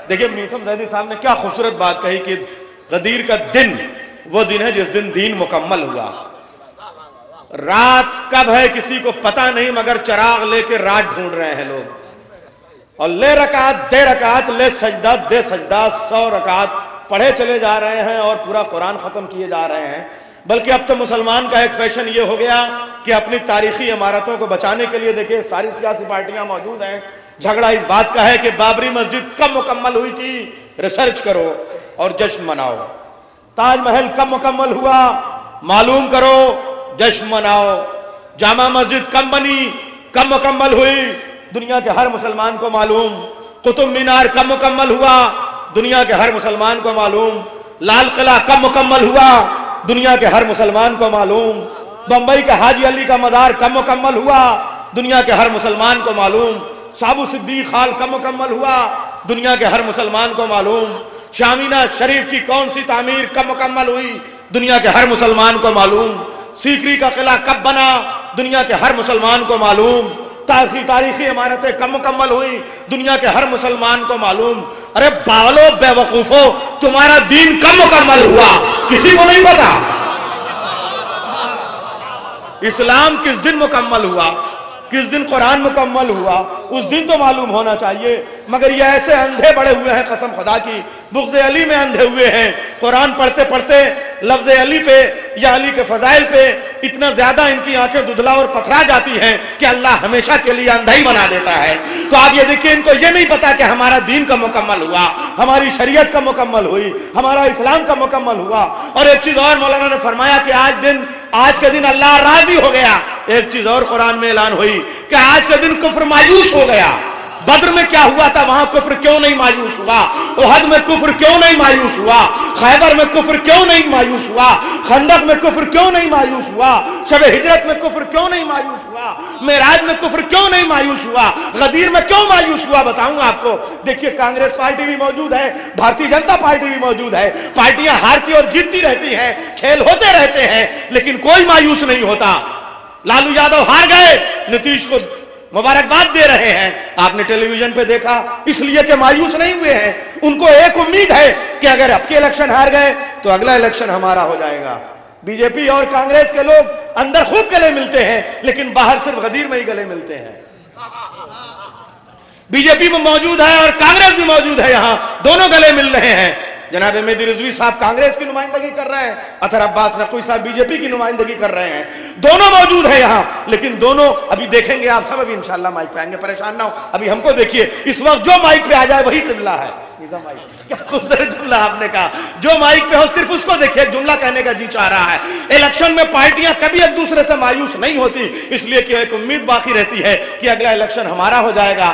دیکھیں میثم زیدی صاحب نے کیا خوبصورت بات کہی کہ غدیر کا دن وہ دن ہے جس دن دین مکمل ہوا. رات کب ہے کسی کو پتہ نہیں، مگر چراغ لے کے رات ڈھونڈ رہے ہیں لوگ. اور لے رکعت دے رکعت، لے سجدہ دے سجدہ، 100 رکعت پڑھے چلے جا رہے ہیں اور پورا قرآن ختم کیے جا رہے ہیں. بلکہ اب تو مسلمان کا ایک فیشن یہ ہو گیا کہ اپنی تاریخی عمارتوں کو بچانے کے لیے دیکھیں ساری سیاسی پارٹیاں موجود ہیں. جھگڑا اس بات کا ہے کہ بابری مسجد کب مکمل ہوئی تھی، ریسرچ کرو اور جشن مناؤ. تاج محل کب مکمل ہوا، معلوم کرو، جشن مناؤ. جامع مسجد کب بنی، کب مکمل ہوئی، دنیا کے ہر مسلمان کو معلوم. قطب مینار کب مکمل ہوا، دنیا کے ہر مسلمان کو معلوم. لال قلعہ کب مکمل ہوا، دنیا کے ہر مسلمان کو معلوم. بمبئی کے حاجی علی کا مزار کب مکمل ہوا، دنیا کے ہر مسلمان کو معلوم. صابو صدیق خال کب مکمل ہوا، دنیا کے ہر مسلمان کو معلوم. شامینہ شریف کی کون سی تعمیر کب مکمل ہوئی، دنیا کے ہر مسلمان کو معلوم. سیکری کا قلعہ کب بنا، دنیا کے ہر مسلمان کو معلوم. تاریخی عمارتیں کب مکمل ہوئی، دنیا کے ہر مسلمان کو معلوم. ارے باولو بے وقوفو، تمہارا دین کب مکمل ہوا، کسی کو نہیں پتا. اسلام کس دن مکمل ہوا، کس دن قرآن مکمل ہوا، اس دن تو معلوم ہونا چاہیے. مگر یہ ایسے اندھے بڑے ہوئے ہیں قسم خدا کی، بغض علی میں اندھے ہوئے ہیں. قرآن پڑھتے پڑھتے لفظ علی پہ یا علی کے فضائل پہ اتنا زیادہ ان کی آنکھیں دھدلا اور پتھرا جاتی ہیں کہ اللہ ہمیشہ کے لیے اندھا ہی بنا دیتا ہے. تو آپ یہ دیکھیں ان کو یہ نہیں پتا کہ ہمارا دین کا مکمل ہوا، ہماری شریعت کا مکمل ہوئی، ہمارا اسلام کا مکمل ہوا. اور ایک چیز اور مولانا نے فرمایا کہ آج کے دن اللہ راضی ہو گیا. ایک چیز اور قرآن میں اعلان ہوئی کہ آج کے دن کفر مایوس ہو گیا. بدر میں کیا ہوا تھا، وہاں کفر کیوں نہیں مایوس ہوا؟ احد میں کفر کیوں نہیں مایوس ہوا؟ خیبر میں کفر کیوں نہیں مایوس ہوا؟ خندق میں کفر کیوں نہیں مایوس ہوا؟ شب ہجرت میں کفر کیوں نہیں مایوس ہوا؟ معراج میں کفر کیوں نہیں مایوس ہوا؟ غدیر میں کیوں مایوس ہوا؟ بتاؤں گا آپ کو. دیکھیے کانگریس پارٹی بھی موجود ہے، بھارتی جنتا پارٹی بھی موجود ہے. پارٹیاں ہارتی اور جیتتی رہتی ہیں، کھیل ہوتے رہتے ہیں، لیکن کوئی مایوس نہیں ہوتا. لالو یادو ہار گئے، نتیش کو مبارکباد دے رہے ہیں. آپ نے ٹیلی ویژن پہ دیکھا، اس لیے کہ مایوس نہیں ہوئے ہیں. ان کو ایک امید ہے کہ اگر اب کے الیکشن ہار گئے تو اگلا الیکشن ہمارا ہو جائے گا. بی جے پی اور کانگریس کے لوگ اندر خوب گلے ملتے ہیں، لیکن باہر صرف غدیر میں ہی گلے ملتے ہیں. بی جے پی میں موجود ہے اور کانگریس بھی موجود ہے، یہاں دونوں گلے مل رہے ہیں. جناب مہدی رضوی صاحب کانگریس کی نمائندگی کر رہے ہیں، اطہر عباس نقوی صاحب بی جے پی کی نمائندگی کر رہے ہیں. دونوں موجود ہیں یہاں، لیکن دونوں ابھی دیکھیں گے آپ سب، ابھی انشاءاللہ مائک پہ آئیں گے، پریشان نہ ہو. ابھی ہم کو دیکھیے، اس وقت جو مائک پہ آ جائے وہی قبلہ ہے. کیا خوبصورت جملہ آپ نے کہا، جو مائک پہ ہو صرف اس کو دیکھیں. جملہ کہنے کا جی چاہ رہا ہے. الیکشن میں پارٹیاں کبھی ایک دوسرے سے مایوس نہیں ہوتی، اس لیے کہ ایک امید باقی رہتی ہے کہ اگلا الیکشن ہمارا ہو جائے گا،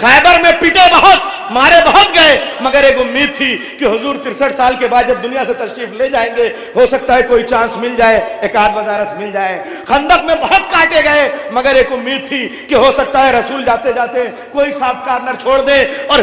خیبر میں پٹے بہت، مارے بہت گئے، مگر ایک امید تھی کہ حضور 63 سال کے بعد جب دنیا سے تشریف لے جائیں گے، ہو سکتا ہے کوئی چانس مل جائے، ایک آدھ وزارت مل جائے. خندق میں بہت کاٹے گئے، مگر ایک امید تھی کہ ہو سکتا ہے رسول جاتے جاتے کوئی سافٹ کارنر چھوڑ دے اور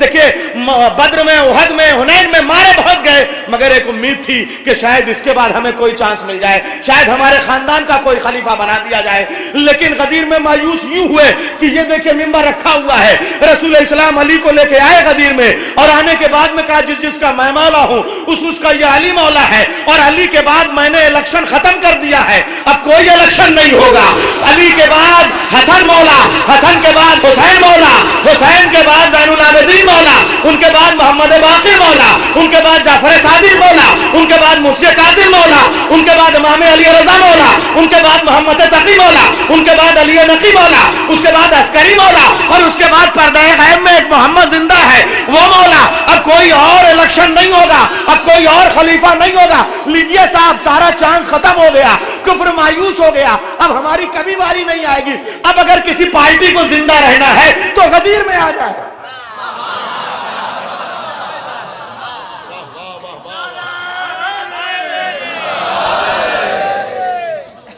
دیکھیں بدر میں، احد میں، حنین میں مارے بہت گئے، مگر ایک امید تھی کہ شاید اس کے بعد ہمیں کوئی چانس مل جائے، شاید ہمارے خاندان کا کوئی خلیفہ بنا دیا جائے. لیکن غدیر میں مایوس یوں ہوئے کہ یہ دیکھیں ممبر رکھا ہوا ہے، رسول اسلام علی کو لے کے آئے غدیر میں، اور آنے کے بعد میں کہا جس کا میں مولا ہوں اس کا یہ علی مولا ہے، اور علی کے بعد میں نے الیکشن ختم کر دیا ہے، اب کوئی الیکشن نہیں ہوگا. علی کے بعد حسن مولا، حسن کے بعد حسین مولا، حسین کے بعد زین العابدین مولا، ان کے بعد محمد باقر مولا، ان کے بعد جعفر صادق مولا، ان کے بعد مرشد کاظم مولا، ان کے بعد امام علی رضا مولا، ان کے بعد محمد تقی مولا، ان کے بعد علی نقی مولا، اس کے بعد عسکری مولا، اور اس کے بعد پردہ غیب میں ایک محمد زندہ ہے وہ مولا. اب کوئی اور الیکشن نہیں ہوگا، اب کوئی اور خلیفہ نہیں ہوگا. لیجئے صاحب، سارا چانس ختم ہو گیا، کفر مایوس ہو گیا، اب ہماری کبھی باری نہیں آئے گی. اب اگر کسی پارٹی کو زندہ رہنا ہے تو غدیر میں آ جائے.